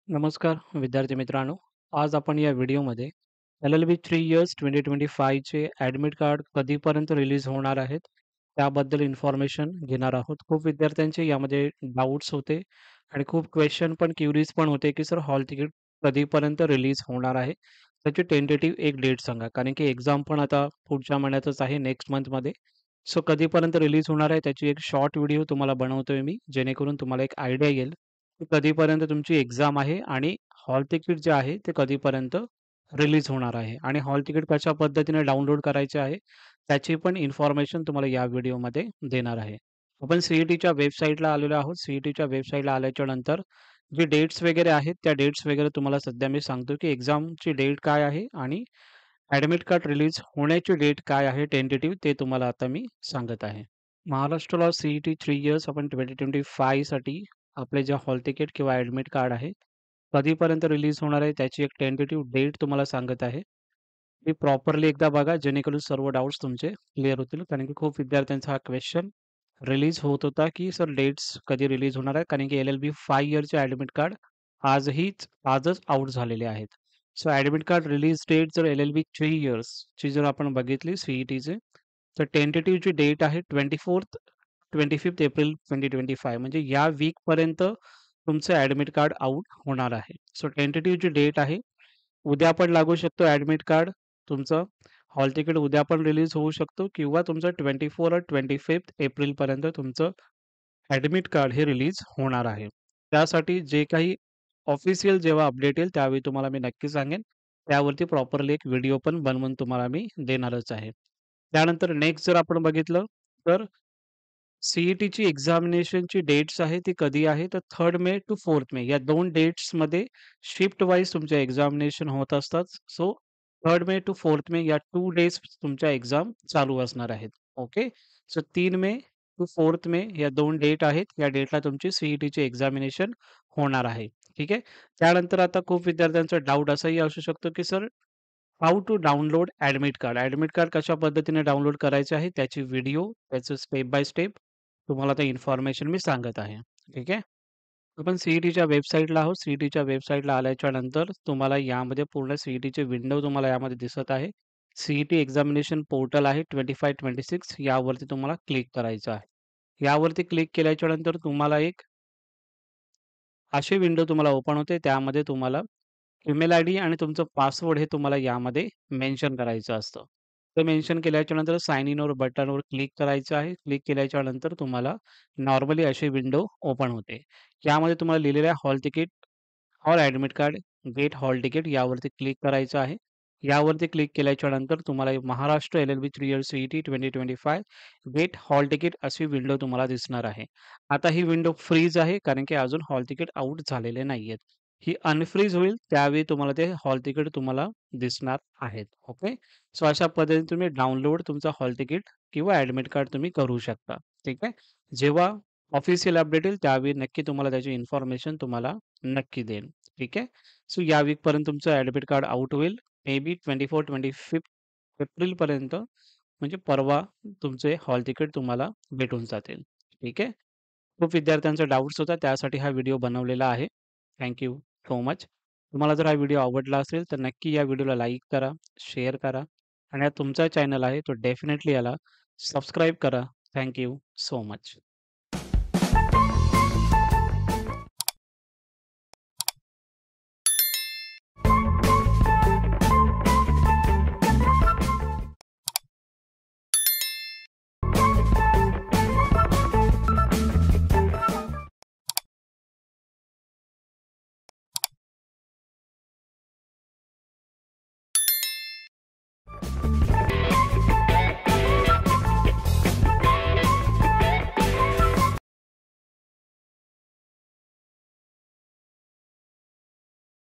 नमस्कार विद्यार्थी मित्रांनो. आज आपण या व्हिडिओमध्ये एल-एल-बी 3 इयर्स 2025 चे ॲडमिट कार्ड कधीपर्यंत रिलीज होणार आहेत, त्याबद्दल इन्फॉर्मेशन घेणार आहोत. खूप विद्यार्थ्यांचे यामध्ये डाउट्स होते आणि खूप क्वेशन पण क्युरीज पण होते, की सर हॉल तिकीट कधीपर्यंत रिलीज होणार आहे? त्याची टेंटेटिव्ह एक डेट सांगा. कारण की एक्झाम पण आता पुढच्या महिन्यातच आहे, नेक्स्ट मंथमध्ये. सो कधीपर्यंत रिलीज होणार आहे त्याची एक शॉर्ट व्हिडिओ तुम्हाला बनवतोय मी, जेणेकरून तुम्हाला एक आयडिया येईल की कधीपर्यंत तुमची एक्झाम आहे आणि हॉल तिकीट जे आहे ते कधीपर्यंत रिलीज होणार आहे आणि हॉल तिकीट कशा पद्धतीने डाउनलोड करायचे आहे, त्याची पण इन्फॉर्मेशन तुम्हाला या व्हिडिओमध्ये देणार आहे. आपण सी-ई-टीच्या वेबसाईटला आलेलो आहोत. सी-ई-टीच्या वेबसाईटला आल्याच्या नंतर जे डेट्स वगैरे आहेत, त्या डेट्स वगैरे तुम्हाला सध्या मी सांगतो की एक्झामची डेट काय आहे आणि ॲडमिट कार्ड रिलीज होण्याची डेट काय आहे टेंटेटिव्ह ते तुम्हाला आता मी सांगत आहे. महाराष्ट्र लॉ सी-ई-टी 3 इयर्स आपण 2025 साठी आपले जे हॉल तिकीट किंवा ॲडमिट कार्ड आहे, कधीपर्यंत रिलीज होणार आहे त्याची एक टेंटेटिव्ह डेट तुम्हाला सांगत आहे. ती प्रॉपरली एकदा बघा जेणेकरून सर्व डाउट्स तुमचे क्लिअर होतील. कारण की खूप विद्यार्थ्यांचा हा क्वेशन रिलीज होत होता, की सर डेट्स कधी रिलीज होणार आहे? कारण की एल-एल-बी 5 इयरचे ॲडमिट कार्ड आजच आउट झालेले आहेत. So admit card release date जर एल-एल-बी 3 इयर्सची जर आपण बघितली सी-ई-टीची तर टेंटेटिव्ह जी डेट आहे 25 एप्रिल 2025 म्हणजे या वीकपर्यंत तुमचं ॲडमिट कार्ड आउट होणार आहे. सो टेंटेटिव्ह जी डेट आहे, उद्या पण लागू शकतो ॲडमिट कार्ड तुमचं. हॉल तिकीट उद्या पण रिलीज होऊ शकतो किंवा तुमचं 24 और 25 एप्रिलपर्यंत तुमचं ॲडमिट कार्ड हे रिलीज होणार आहे. त्यासाठी जे काही ऑफिशियल जेव्हा अपडेट येईल त्यावेळी तुम्हाला मी नक्की सांगेन. त्यावरती प्रॉपरली एक व्हिडिओ पण बनवून तुम्हाला मी देणारच आहे. त्यानंतर नेक्स्ट जर आपण बघितलं तर सी-ई-टीची एक्झामिनेशनची डेट्स आहे ती कधी आहे तर 3 मे टू 4 मे या 2 डेट्समध्ये शिफ्ट वाईज तुमचे एक्झामिनेशन होत असतात. सो 3 मे टू 4 मे या 2 डेज तुमच्या एक्झाम चालू असणार आहेत. ओके. सो 3 मे टू 4 मे या 2 डेट आहेत. या डेटला तुमची सी-ई-टीची एक्झामिनेशन होणार आहे. ठीक आहे. त्यानंतर आता खूप विद्यार्थ्यांचा डाउट असाही असू शकतो, की sir how to download admit card. Admit card कशा पद्धतीने डाउनलोड करायचे आहे त्याची व्हिडिओ, त्याचं स्टेप बाय स्टेप तुम्हाला ते इन्फॉर्मेशन मी सांगत आहे. ठीक आहे. आपण सी-ई-टीच्या वेबसाईटला आहोत. सी-ई-टीच्या वेबसाईटला आल्याच्या नंतर तुम्हाला यामध्ये पूर्ण सी-ई-टीचे विंडो तुम्हाला यामध्ये दिसत आहे. सी-ई-टी एक्झामिनेशन पोर्टल आहे 25-26 यावरती तुम्हाला क्लिक करायचं आहे. यावरती क्लिक केल्याच्या नंतर तुम्हाला एक अशी विंडो तुम्हाला ओपन होते. त्यामध्ये तुम्हाला ईमेल आयडी आणि तुमचं पासवर्ड हे तुम्हाला यामध्ये मेन्शन करायचं असतं. ते मेन्शन केल्याच्यानंतर साइन इनवर बटनवर क्लिक करायचं आहे. क्लिक केल्याच्यानंतर तुम्हाला नॉर्मली अशी विंडो ओपन होते. यामध्ये तुम्हाला लिहिलेलं आहे हॉल तिकीट और admit card, get hall ticket यावरती क्लिक करायचं आहे. यावरती क्लिक केल्याच्यानंतर तुम्हाला Maharashtra LLB 3 years CET 2025 get hall ticket अशी विंडो तुम्हाला दिसणार आहे. आता ही विंडो फ्रीज आहे कारण की अजून हॉल तिकीट आउट झालेले नाहीयेत. ही अनफ्रीज होईल त्यावेळी तुम्हाला ते हॉल तिकीट तुम्हाला दिसणार आहेत. ओके. सो अशा पद्धतीने तुम्ही डाउनलोड तुमचा हॉल तिकीट किंवा ॲडमिट कार्ड तुम्ही करू शकता. ठीक आहे. जेव्हा ऑफिशियल अपडेट येईल त्यावेळी नक्की तुम्हाला त्याची इन्फॉर्मेशन तुम्हाला नक्की देईल. ठीक आहे. सो या वीकपर्यंत तुमचं ॲडमिट कार्ड आउट होईल. मे बी 24-25 एप्रिलपर्यंत म्हणजे परवा तुमचे हॉल तिकीट तुम्हाला भेटून जातील. ठीक आहे. खूप विद्यार्थ्यांचा डाउट्स होता त्यासाठी हा व्हिडिओ बनवलेला आहे. Thank you so much. तुम्हाला जर हा व्हिडिओ आवडला असेल तर नक्की या व्हिडिओला लाईक करा, शेअर करा आणि हा तुमचा चॅनल आहे तो डेफिनेटली याला सबस्क्राईब करा. Thank you so much.